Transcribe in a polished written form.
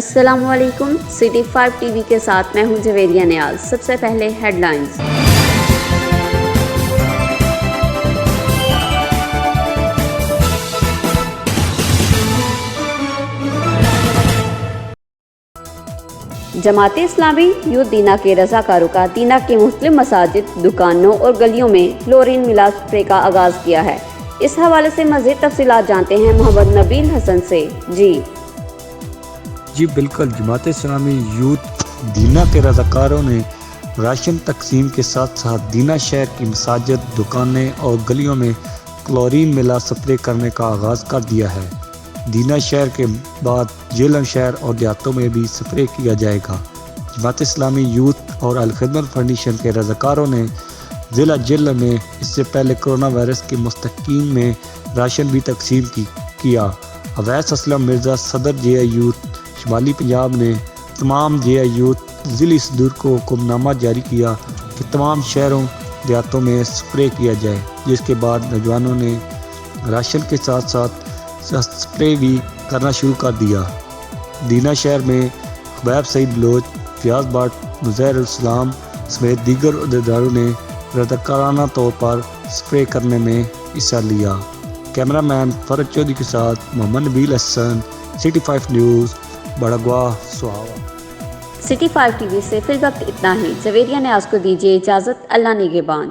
السلام علیکم، city 5 T وی کے ساتھ میں ہوں جویریہ نیاز۔ سب سے پہلے head lines. Jamaat Islami youth دینا کے رضاکاروں کا دینا کے مختلف مساجد، دکانوں اور گلیوں میں کلورین ملا اسپرے کا آغاز کیا ہے۔ اس حوالے سے مزید تفصیلات جانتے ہیں محمد نبیل حسن سے۔ جی بالکل، جماعت اسلامی یوتھ دینا کے رضاکاروں نے راشن تقسیم کے ساتھ ساتھ دینا شہر کی مساجد، دکانیں اور گلیوں میں کلورین ملا سپرے کرنے کا آغاز کر دیا ہے۔ دینا شہر کے بعد جیلم شہر اور دیہاتوں میں بھی سپرے کیا جائے گا۔ جماعت اسلامی یوتھ اور الخدمت فاؤنڈیشن کے رضاکاروں نے ضلع جیلم میں اس سے پہلے کرونا وائرس کے مستحقین میں راشن بھی تقسیم کیا۔ اویس اسلم مرزا، صدر جے آئی یوتھ شمالی پنجاب نے تمام جے آئی یوتھ ضلعی صدور کو حکم نامہ جاری کیا کہ تمام شہروں دیہاتوں میں سپرے کیا جائے، جس کے بعد نوجوانوں نے راشن کے ساتھ ساتھ سپرے بھی کرنا شروع کر دیا۔ دینا شہر میں حبیب سعید بلوچ، فیاض بٹ، مظہر الاسلام سمیت دیگر عہدیداروں نے رضاکارانہ طور پر سپرے کرنے میں حصہ لیا۔ کیمرہ مین فرد چودھری کے ساتھ محمد نبیل حسن، سٹی 5 نیوز، بڑگواہ، سہاوا۔ سٹی 5 ٹی وی سے فی الوقت اتنا ہی۔ جویریہ نیاز کو دیجیے اجازت۔ اللہ نگہبان۔